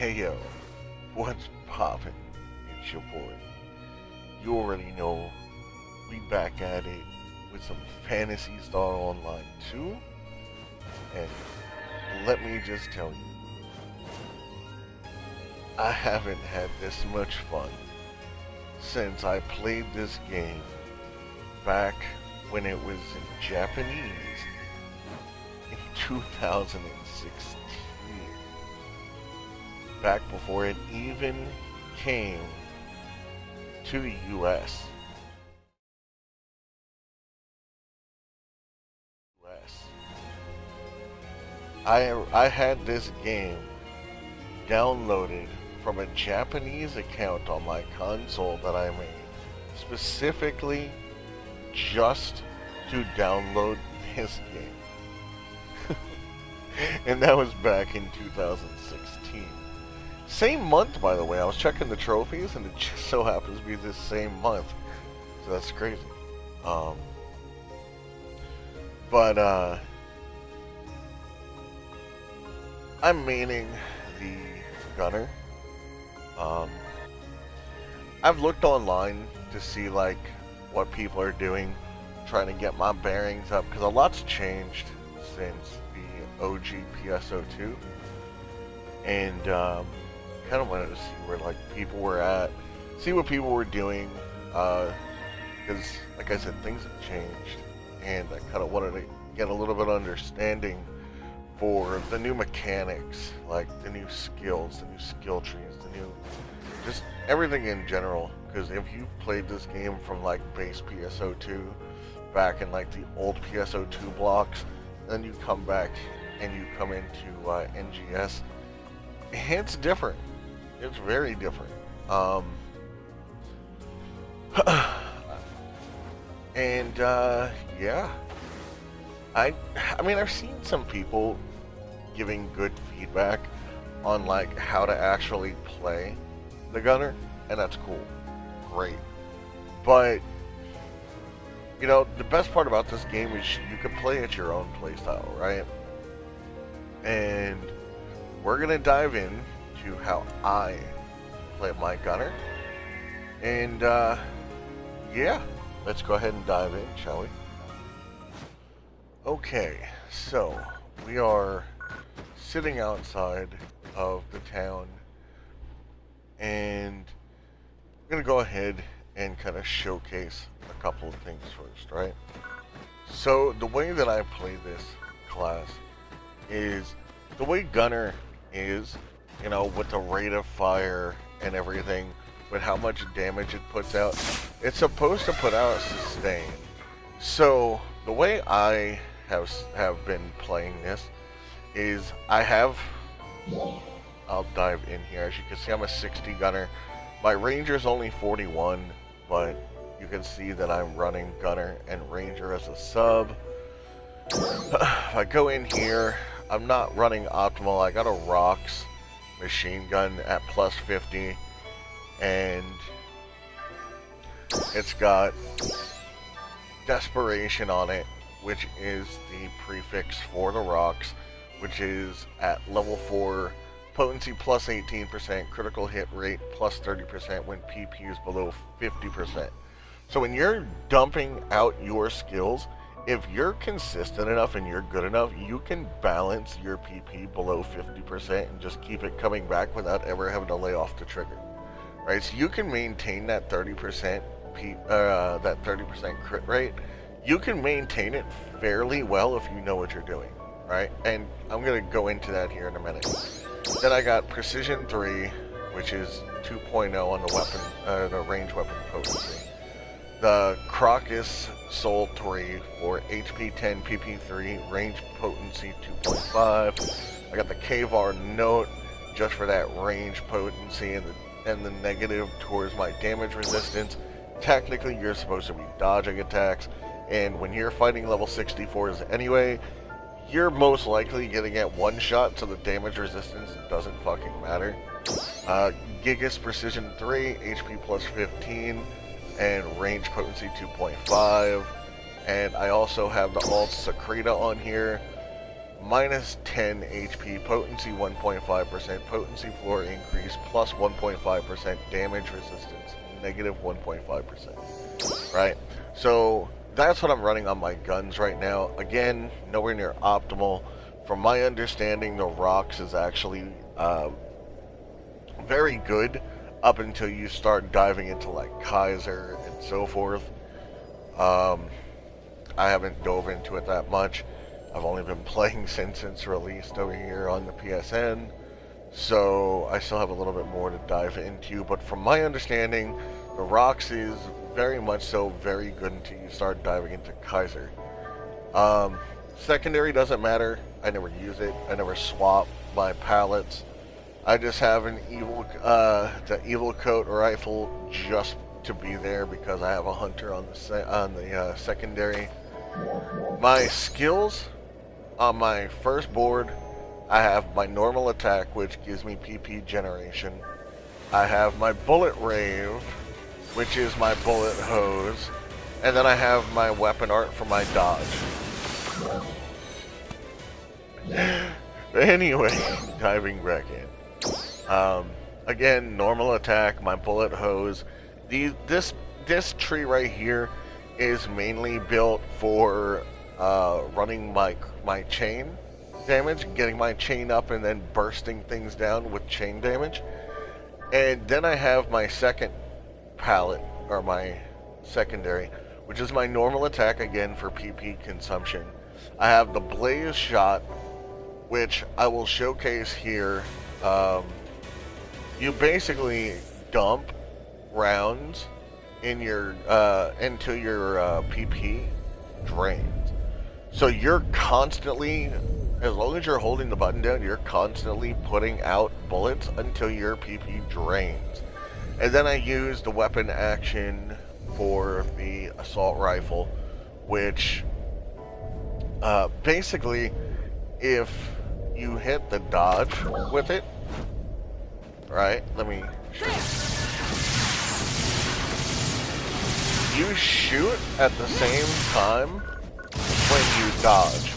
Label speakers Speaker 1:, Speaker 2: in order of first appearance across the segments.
Speaker 1: Hey yo, what's poppin'? It's your boy. You already know we back at it with some Fantasy Star Online 2. And let me just tell you, I haven't had this much fun since I played this game back when it was in Japanese in 2016. Back before it even came to the US. I had this game downloaded from a Japanese account on my console that I made specifically just to download this game. And that was back in 2016. Same month, by the way. I was checking the trophies, and it just so happens to be this same month. So that's crazy. I'm maining the gunner. I've looked online to see like what people are doing, trying to get my bearings up, because a lot's changed since the OG PSO2, and kind of wanted to see where like people were at, see what people were doing, because like I said, things have changed, and I kind of wanted to get a little bit of understanding for the new mechanics, like the new skills, the new skill trees, the new, just everything in general. Because if you played this game from like base PSO2 back in like the old PSO2 blocks, then you come back and you come into NGS, it's different. It's very different. Yeah. I mean, I've seen some people giving good feedback on like how to actually play the gunner, and that's cool. Great. But you know, the best part about this game is you can play at your own playstyle, right? And we're gonna dive in to how I play my gunner. And yeah, let's go ahead and dive in, shall we? Okay, so we are sitting outside of the town, and I'm gonna go ahead and kind of showcase a couple of things first, right? So the way that I play this class is the way gunner is, you know, with the rate of fire and everything, with how much damage it puts out. It's supposed to put out sustain. So the way I have been playing this is I'll dive in here. As you can see, I'm a 60 gunner. My ranger's only 41, but you can see that I'm running gunner and ranger as a sub. If I go in here, I'm not running optimal. I got a rocks machine gun at plus 50, and it's got desperation on it, which is the prefix for the rocks, which is at level 4, potency plus 18%, critical hit rate plus 30% when PP is below 50%. So when you're dumping out your skills, if you're consistent enough and you're good enough, you can balance your PP below 50% and just keep it coming back without ever having to lay off the trigger. Right? So you can maintain that 30% that 30% crit rate. You can maintain it fairly well if you know what you're doing, right? And I'm going to go into that here in a minute. Then I got Precision 3, which is 2.0 on the weapon, the range weapon potency. The Crocus Soul 3 for HP 10, PP 3, range potency 2.5. I got the Kavar Note just for that range potency and the negative towards my damage resistance. Technically, you're supposed to be dodging attacks, and when you're fighting level 64s anyway, you're most likely getting at one shot, so the damage resistance doesn't fucking matter. Gigas Precision 3, HP plus 15, and range potency 2.5. And I also have the alt Secreta on here. minus 10 HP, potency 1.5%, potency floor increase, plus 1.5%, damage resistance, negative 1.5%. Right? So that's what I'm running on my guns right now. Again, nowhere near optimal. From my understanding, the rocks is actually very good up until you start diving into like Kaiser and so forth. I haven't dove into it that much. I've only been playing since it's released over here on the PSN, so I still have a little bit more to dive into. But from my understanding, the rocks is very much so very good until you start diving into Kaiser. Secondary doesn't matter. I never use it. I never swap my pallets. I just have an the evil coat rifle just to be there because I have a hunter on the secondary. My skills on my first board, I have my normal attack, which gives me PP generation. I have my bullet rave, which is my bullet hose, and then I have my weapon art for my dodge. Anyway, diving back in. Again, normal attack, my bullet hose. This tree right here is mainly built for running my chain damage, getting my chain up and then bursting things down with chain damage. And then I have my second pallet, or my secondary, which is my normal attack again for PP consumption. I have the blaze shot, which I will showcase here. You basically dump rounds in your into your PP drains. So you're constantly, as long as you're holding the button down, you're constantly putting out bullets until your PP drains. And then I use the weapon action for the assault rifle, which basically, if you hit the dodge with it, right? Let me show you. You shoot at the same time when you dodge.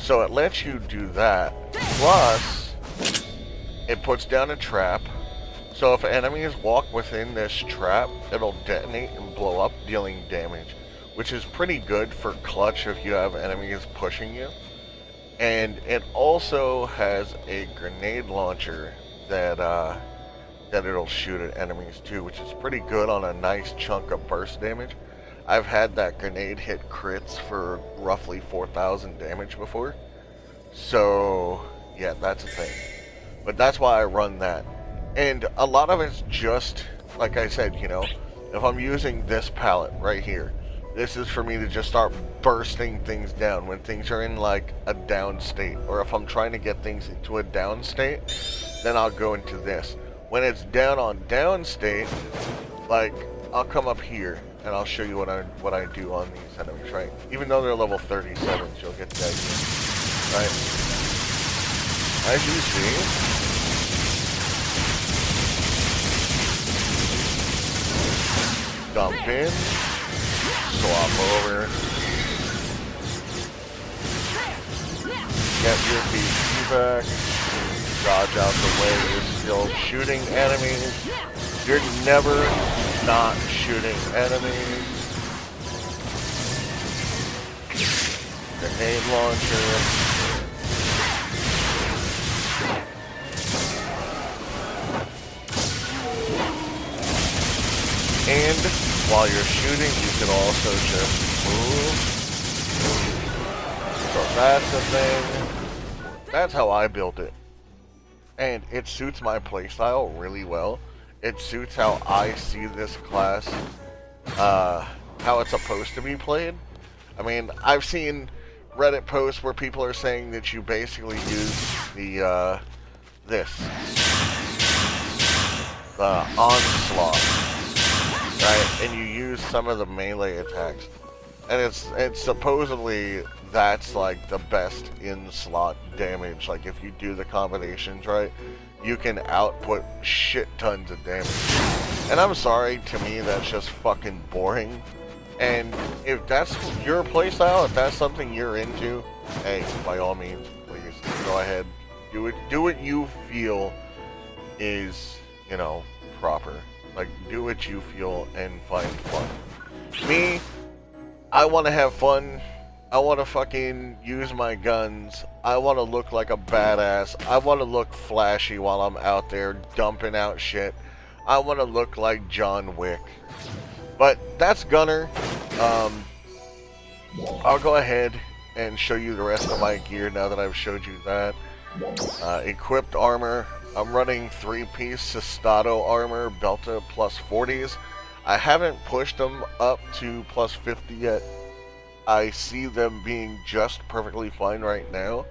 Speaker 1: So it lets you do that. Plus, it puts down a trap. So if enemies walk within this trap, it'll detonate and blow up, dealing damage, which is pretty good for clutch if you have enemies pushing you. And it also has a grenade launcher that it'll shoot at enemies too, which is pretty good on a nice chunk of burst damage. I've had that grenade hit crits for roughly 4,000 damage before. So yeah, that's a thing. But that's why I run that. And a lot of it's just, like I said, you know, if I'm using this palette right here, this is for me to just start bursting things down when things are in like a down state. Or if I'm trying to get things into a down state, then I'll go into this. When it's down on down state, like I'll come up here and I'll show you what I do on these enemies, right? Even though they're level 37s, you'll get the idea, right? As you see, dump in, swap over, get your PC back, dodge out the way, you're still shooting enemies, you're never not shooting enemies. Grenade launcher. And while you're shooting, you can also just move. So that's the thing. That's how I built it. And it suits my playstyle really well. It suits how I see this class, how it's supposed to be played. I mean, I've seen Reddit posts where people are saying that you basically use the, the onslaught. Right, and you use some of the melee attacks, and it's supposedly that's like the best in slot damage. Like if you do the combinations right, you can output shit tons of damage. And I'm sorry, to me that's just fucking boring. And if that's your playstyle, if that's something you're into, hey, by all means, go ahead, do what you feel is, you know, proper. Like, do what you feel and find fun. Me, I want to have fun. I want to fucking use my guns. I want to look like a badass. I want to look flashy while I'm out there dumping out shit. I want to look like John Wick. But that's Gunner. I'll go ahead and show you the rest of my gear now that I've showed you that. Equipped armor. I'm running 3-piece Sestado armor, Belta plus 40s. I haven't pushed them up to plus 50 yet. I see them being just perfectly fine right now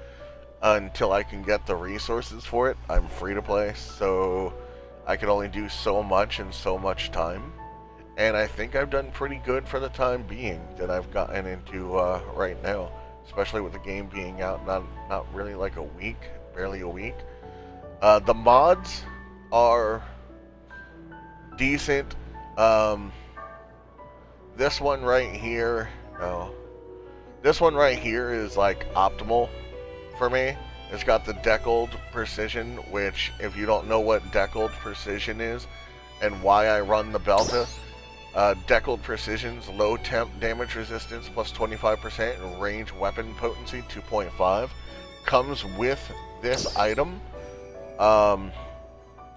Speaker 1: until I can get the resources for it. I'm free to play, so I can only do so much in so much time. And I think I've done pretty good for the time being that I've gotten into right now, especially with the game being out not really like a week, barely a week. The mods are decent. This one right here, no. This one right here is like optimal for me. It's got the deckled precision, which if you don't know what deckled precision is and why I run the Belta, deckled precision's low temp damage resistance plus 25% and range weapon potency 2.5 comes with this item.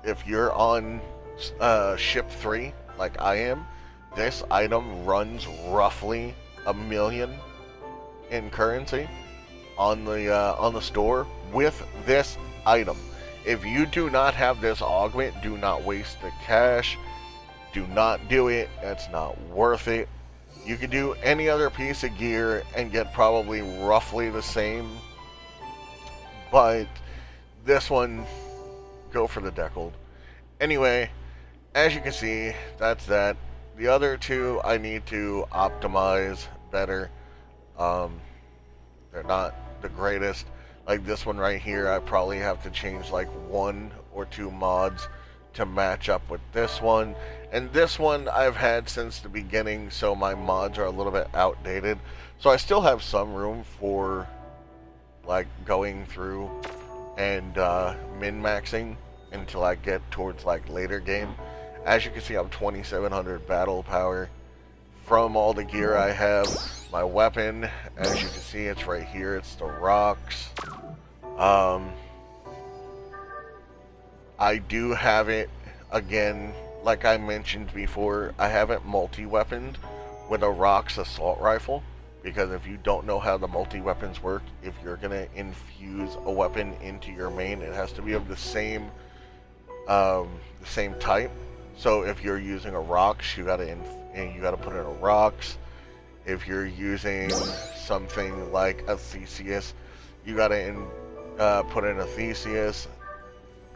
Speaker 1: If you're on ship 3 like I am, this item runs roughly $1 million in currency on the store with this item. If you do not have this augment, do not waste the cash. Do not do it. It's not worth it. You could do any other piece of gear and get probably roughly the same, but this one, go for the deckled. Anyway, as you can see, that's that. The other two I need to optimize better. They're not the greatest. Like this one right here, I probably have to change like 1 or 2 mods to match up with this one. And this one I've had since the beginning, so my mods are a little bit outdated. So I still have some room for like going through and min-maxing until I get towards like later game. As you can see, I'm 2700 battle power. From all the gear I have, my weapon, as you can see, it's right here. It's the rocks. I do have it, again, like I mentioned before, I have it multi-weaponed with a rocks assault rifle. Because if you don't know how the multi-weapons work, if you're going to infuse a weapon into your main, it has to be of the same type. So if you're using a rocks, you gotta put in a rocks. If you're using something like a Theseus, you gotta put in a Theseus.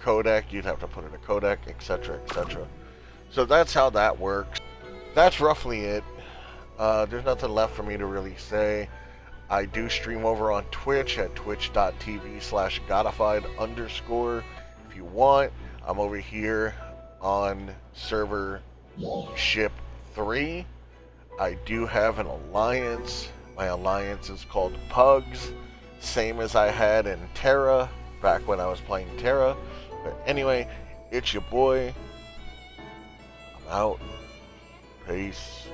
Speaker 1: Codec, you'd have to put in a codec, etc., etc. So that's how that works. That's roughly it. There's nothing left for me to really say. I do stream over on Twitch at twitch.tv/godified_. If you want, I'm over here on server ship 3. I do have an alliance. My alliance is called Pugs, same as I had in Terra back when I was playing Terra. But anyway, it's your boy. I'm out. Peace.